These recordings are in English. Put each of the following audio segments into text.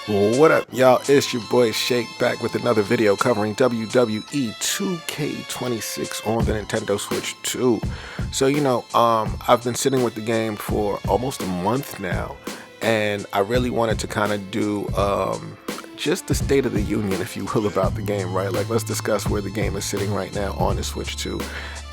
What up, y'all? It's your boy Shake back with another video covering WWE 2K26 on the Nintendo Switch 2. So, I've been sitting with the game for almost a month now, and I really wanted to kind of do just the state of the union, if you will, about the game, right? Like, let's discuss where the game is sitting right now on the Switch 2.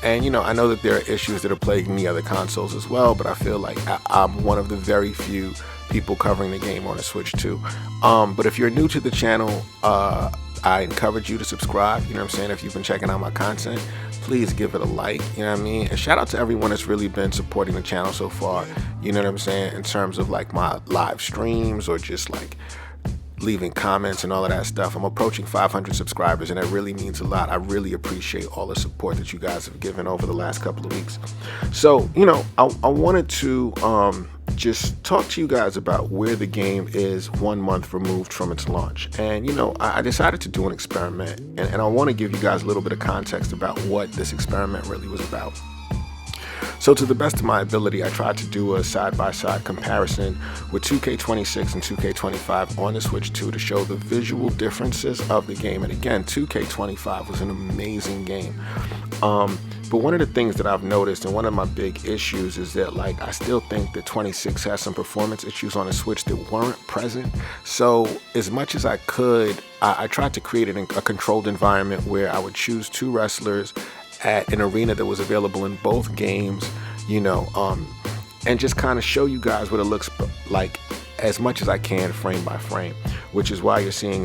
And, I know that there are issues that are plaguing the other consoles as well, but I feel like I'm one of the very few people covering the game on the Switch 2. But if you're new to the channel, I encourage you to subscribe. You know what I'm saying? If you've been checking out my content, please give it a like. You know what I mean? And shout out to everyone that's really been supporting the channel so far. You know what I'm saying? In terms of like my live streams or just like leaving comments and all of that stuff. I'm approaching 500 subscribers, and it really means a lot. I really appreciate all the support that you guys have given over the last couple of weeks. So, I wanted to just talk to you guys about where the game is 1 month removed from its launch. And, I decided to do an experiment, and I want to give you guys a little bit of context about what this experiment really was about. So to the best of my ability, I tried to do a side-by-side comparison with 2K26 and 2K25 on the Switch 2 to show the visual differences of the game. And again, 2K25 was an amazing game. But one of the things that I've noticed, and one of my big issues, is that I still think that 26 has some performance issues on the Switch that weren't present. So as much as I could, I tried to create a controlled environment where I would choose two wrestlers at an arena that was available in both games, and just kind of show you guys what it looks like as much as I can frame by frame, which is why you're seeing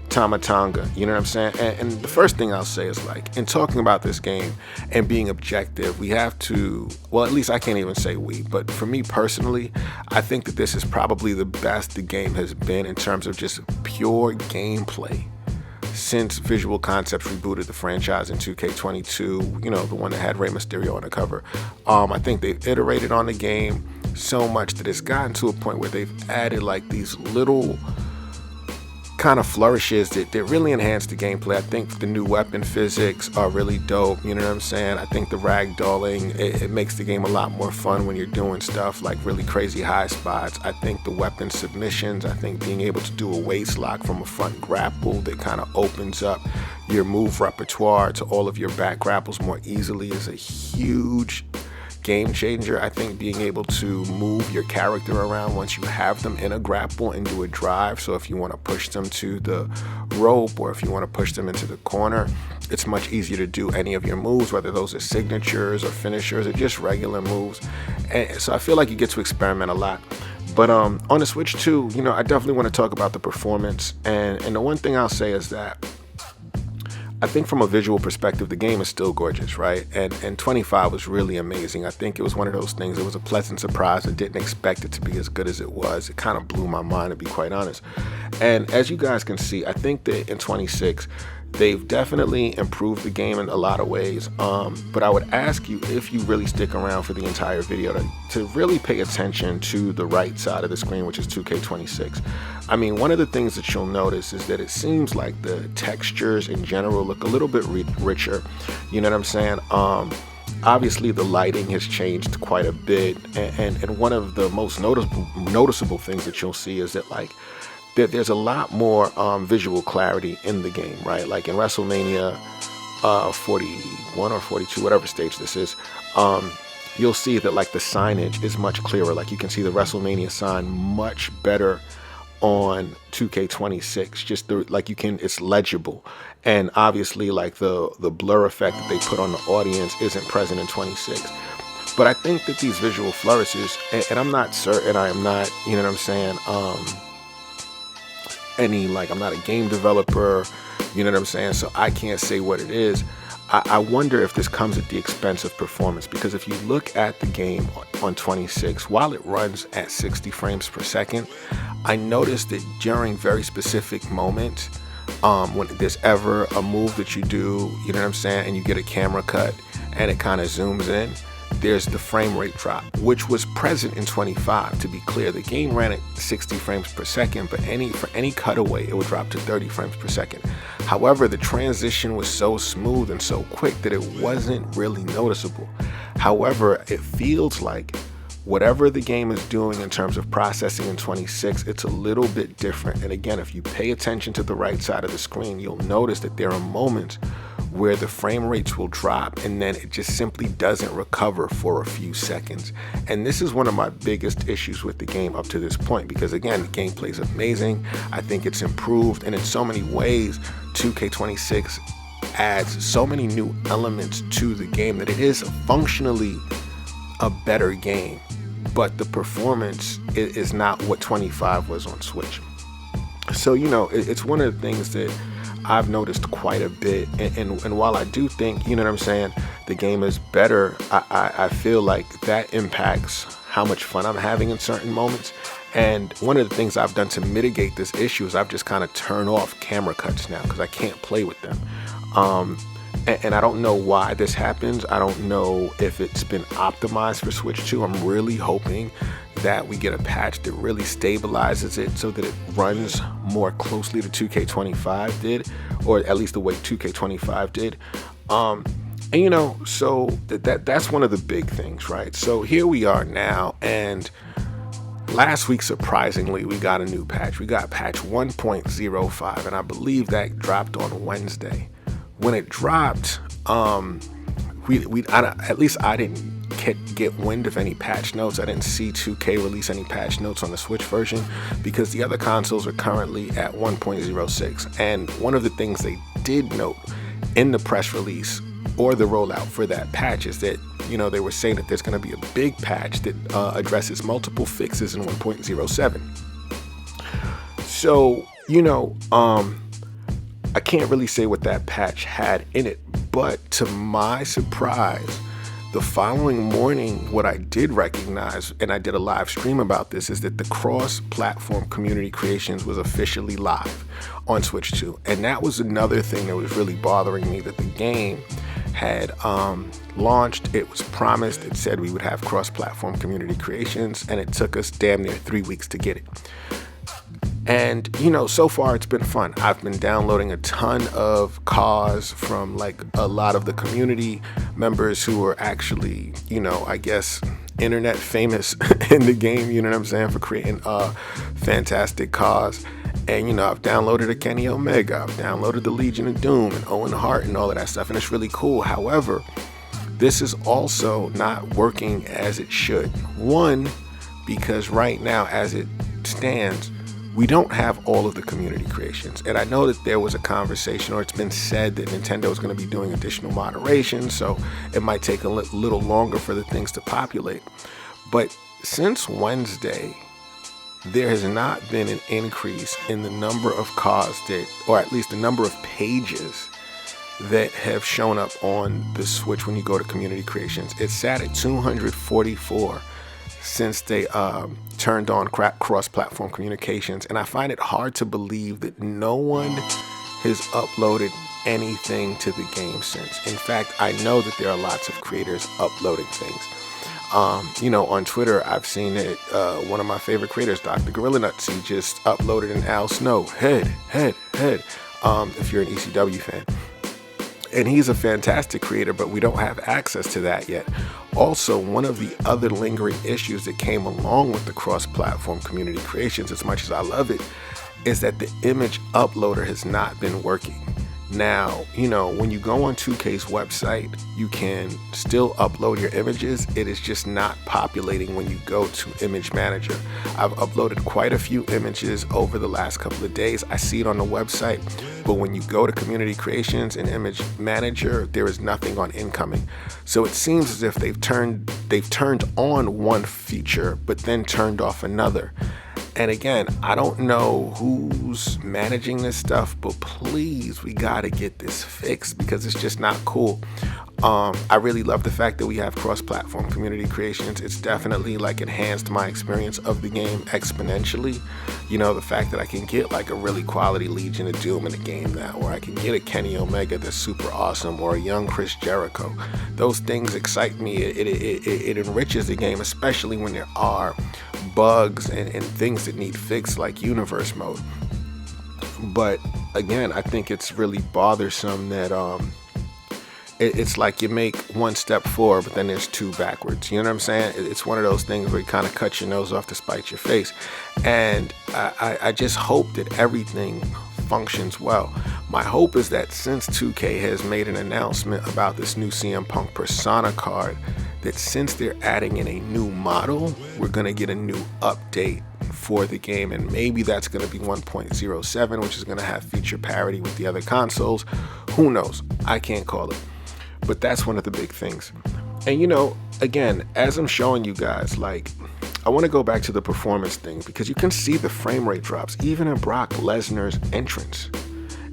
Tamatanga, you know what I'm saying? And the first thing I'll say is, in talking about this game and being objective, we have to, well, at least I can't even say we, but for me personally, I think that this is probably the best the game has been in terms of just pure gameplay since Visual Concepts rebooted the franchise in 2K22, the one that had Rey Mysterio on the cover. I think they've iterated on the game so much that it's gotten to a point where they've added these little kind of flourishes that really enhance the gameplay. I think the new weapon physics are really dope, you know what I'm saying? I think the ragdolling, it makes the game a lot more fun when you're doing stuff like really crazy high spots. I think the weapon submissions, I think being able to do a waist lock from a front grapple that kind of opens up your move repertoire to all of your back grapples more easily is a huge game changer. I think being able to move your character around once you have them in a grapple and do a drive, so if you want to push them to the rope or if you want to push them into the corner, it's much easier to do any of your moves, whether those are signatures or finishers or just regular moves. And so I feel like you get to experiment a lot. But on the Switch 2, I definitely want to talk about the performance, and the one thing I'll say is that I think from a visual perspective, the game is still gorgeous, right? And 25 was really amazing. I think it was one of those things, it was a pleasant surprise. I didn't expect it to be as good as it was. It kind of blew my mind, to be quite honest. And as you guys can see, I think that in 26, they've definitely improved the game in a lot of ways. But I would ask you, if you really stick around for the entire video, to really pay attention to the right side of the screen, which is 2K26. I mean, one of the things that you'll notice is that it seems like the textures in general look a little bit richer. You know what I'm saying? Obviously, the lighting has changed quite a bit. And one of the most noticeable things that you'll see is that, there's a lot more visual clarity in the game, right? Like in WrestleMania 41 or 42, whatever stage this is, you'll see that the signage is much clearer. You can see the WrestleMania sign much better on 2K26. Just it's legible. And obviously the blur effect that they put on the audience isn't present in 26. But I think that these visual flourishes, and I'm not certain, I am not, you know what I'm saying, I'm not a game developer, you know what I'm saying, so I can't say what it is. I wonder if this comes at the expense of performance, because if you look at the game on 26, while it runs at 60 frames per second, I noticed that during very specific moments, when there's ever a move that you do, you know what I'm saying, and you get a camera cut and it kind of zooms in, there's the frame rate drop, which was present in 25. To be clear, the game ran at 60 frames per second, but for any cutaway, it would drop to 30 frames per second. However, the transition was so smooth and so quick that it wasn't really noticeable. However, it feels like whatever the game is doing in terms of processing in 26, it's a little bit different. And again, if you pay attention to the right side of the screen, you'll notice that there are moments where the frame rates will drop and then it just simply doesn't recover for a few seconds. And this is one of my biggest issues with the game up to this point, because again, the gameplay is amazing. I think it's improved, and in so many ways, 2K26 adds so many new elements to the game that it is functionally a better game. But the performance is not what 25 was on Switch. So, it's one of the things that I've noticed quite a bit. And while I do think, the game is better, I feel like that impacts how much fun I'm having in certain moments. And one of the things I've done to mitigate this issue is I've just kind of turned off camera cuts now because I can't play with them. And I don't know why this happens. I don't know if it's been optimized for Switch 2. I'm really hoping that we get a patch that really stabilizes it so that it runs more closely to 2K25 did, or at least the way 2K25 did. So that's one of the big things, right? So here we are now, and last week, surprisingly, we got a new patch. We got patch 1.05, and I believe that dropped on Wednesday. When it dropped, at least I didn't get wind of any patch notes. I didn't see 2K release any patch notes on the Switch version because the other consoles are currently at 1.06. And one of the things they did note in the press release or the rollout for that patch is that, they were saying that there's going to be a big patch that addresses multiple fixes in 1.07. So, I can't really say what that patch had in it, but to my surprise, the following morning, what I did recognize, and I did a live stream about this, is that the cross-platform community creations was officially live on Switch 2. And that was another thing that was really bothering me, that the game had launched, it was promised, it said we would have cross-platform community creations, and it took us damn near 3 weeks to get it. And, so far it's been fun. I've been downloading a ton of cars from like a lot of the community members who are actually, I guess, internet famous in the game, for creating fantastic cars. And, I've downloaded a Kenny Omega, I've downloaded the Legion of Doom and Owen Hart and all of that stuff, and it's really cool. However, this is also not working as it should. One, because right now, as it stands, we don't have all of the community creations. And I know that there was a conversation, or it's been said, that Nintendo is going to be doing additional moderation, so it might take a little longer for the things to populate. But since Wednesday, there has not been an increase in the number of cars that, or at least the number of pages that have shown up on the Switch when you go to community creations. It's sat at 244 since they turned on cross-platform communications, and I find it hard to believe that no one has uploaded anything to the game since. In fact, I know that there are lots of creators uploading things. On Twitter, I've seen it. One of my favorite creators, Dr. Gorilla Nuts, he just uploaded an Al Snow head. If you're an ECW fan. And he's a fantastic creator, but we don't have access to that yet. Also, one of the other lingering issues that came along with the cross-platform community creations, as much as I love it, is that the image uploader has not been working. Now, when you go on 2K's website, you can still upload your images. It is just not populating when you go to Image Manager. I've uploaded quite a few images over the last couple of days. I see it on the website, but when you go to Community Creations and Image Manager, there is nothing on incoming. So it seems as if they've turned on one feature, but then turned off another. And again, I don't know who's managing this stuff, but please, we gotta get this fixed because it's just not cool. I really love the fact that we have cross-platform community creations. It's definitely like enhanced my experience of the game exponentially. The fact that I can get like a really quality Legion of Doom in the game now, or I can get a Kenny Omega that's super awesome, or a young Chris Jericho. Those things excite me. It enriches the game, especially when there are bugs and things that need fixed, like universe mode. But again, I think it's really bothersome that it's like you make one step forward, but then there's two backwards. You know what I'm saying? It's one of those things where you kind of cut your nose off to spite your face. And I just hope that everything functions well. My hope is that since 2K has made an announcement about this new CM Punk Persona card, that since they're adding in a new model, we're going to get a new update for the game, and maybe that's going to be 1.07, which is going to have feature parity with the other consoles. Who knows? I can't call it. But that's one of the big things. And you know, again, as I'm showing you guys, like, I want to go back to the performance thing, because you can see the frame rate drops even in Brock Lesnar's entrance.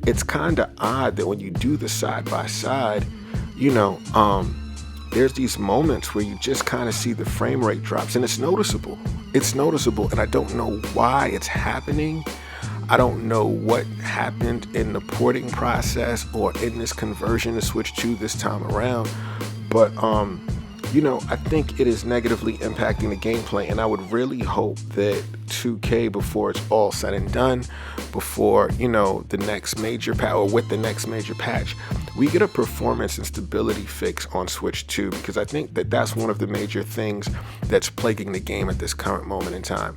It's kind of odd that when you do the side by side, you know, there's these moments where you just kind of see the frame rate drops, and it's noticeable. It's noticeable, and I don't know why it's happening. I don't know what happened in the porting process or in this conversion to Switch 2 this time around, but you know, I think it is negatively impacting the gameplay, and I would really hope that 2K, before it's all said and done, before, you know, the next major patch, or with the next major patch, we get a performance and stability fix on Switch 2, because I think that that's one of the major things that's plaguing the game at this current moment in time.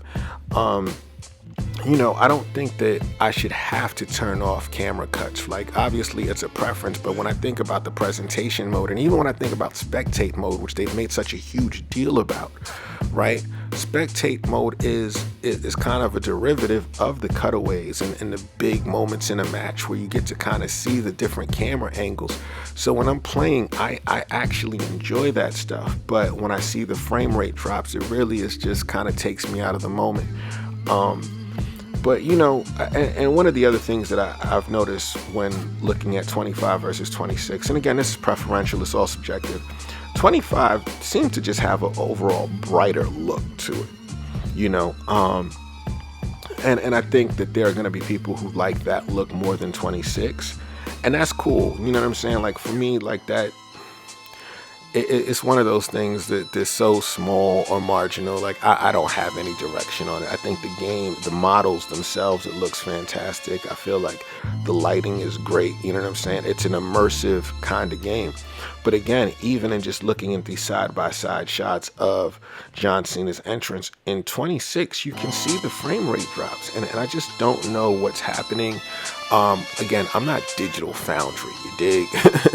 You know, I don't think that I should have to turn off camera cuts. Like, obviously it's a preference, but when I think about the presentation mode, and even when I think about spectate mode, which they've made such a huge deal about, right? Spectate mode is kind of a derivative of the cutaways and the big moments in a match where you get to kind of see the different camera angles. So when I'm playing, I actually enjoy that stuff, but when I see the frame rate drops, it really is just kind of takes me out of the moment. But you know, and one of the other things that I've noticed when looking at 25 versus 26, and again, this is preferential, it's all subjective, 25 seems to just have an overall brighter look to it, you know, and I think that there are going to be people who like that look more than 26, and that's cool, you know what I'm saying? Like, for me, like, that, it's one of those things that is so small or marginal. Like, I don't have any direction on it. I think the game, the models themselves, it looks fantastic. I feel like the lighting is great. You know what I'm saying? It's an immersive kind of game. But again, even in just looking at these side-by-side shots of John Cena's entrance, in 26, you can see the frame rate drops. And I just don't know what's happening. Again, I'm not Digital Foundry, you dig?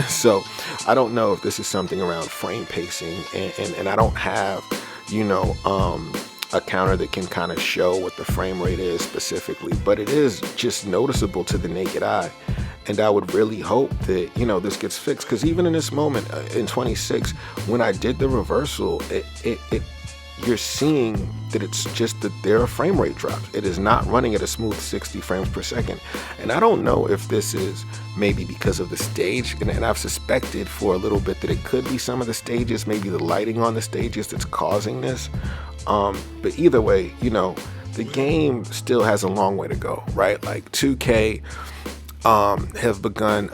So I don't know if this is something around frame pacing, and I don't have, you know, a counter that can kind of show what the frame rate is specifically, but it is just noticeable to the naked eye. And I would really hope that, you know, this gets fixed, because even in this moment in 26, when I did the reversal, you're seeing that it's just that there are frame rate drops. It is not running at a smooth 60 frames per second. And I don't know if this is maybe because of the stage, and I've suspected for a little bit that it could be some of the stages, maybe the lighting on the stages that's causing this. But either way, you know, the game still has a long way to go, right? Like, 2K have begun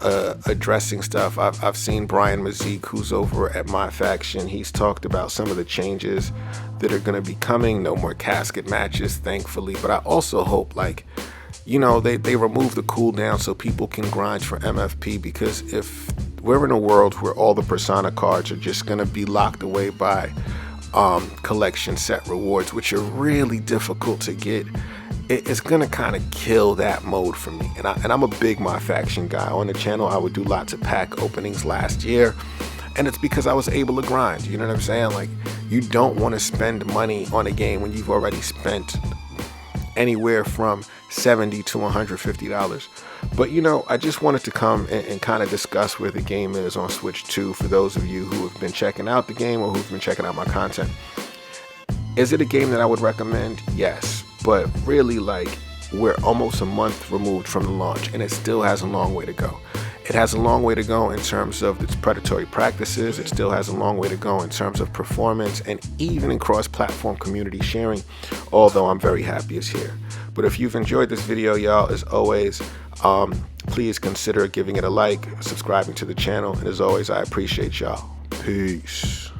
addressing stuff. I've seen Brian Mazik, who's over at My Faction. He's talked about some of the changes that are going to be coming. No more casket matches, thankfully. But I also hope, like, you know, they remove the cooldown so people can grind for MFP, because if we're in a world where all the Persona cards are just going to be locked away by collection set rewards, which are really difficult to get, it's gonna kind of kill that mode for me. And I'm a big My Faction guy. On the channel, I would do lots of pack openings last year, and it's because I was able to grind. You know what I'm saying? Like, you don't want to spend money on a game when you've already spent anywhere from $70 to $150. But you know, I just wanted to come and kind of discuss where the game is on Switch 2 for those of you who have been checking out the game or who've been checking out my content. Is it a game that I would recommend? Yes. But really, like, we're almost a month removed from the launch, and it still has a long way to go. It has a long way to go in terms of its predatory practices. It still has a long way to go in terms of performance, and even in cross-platform community sharing, although I'm very happy it's here. But if you've enjoyed this video, y'all, as always, please consider giving it a like, subscribing to the channel, and as always, I appreciate y'all. Peace.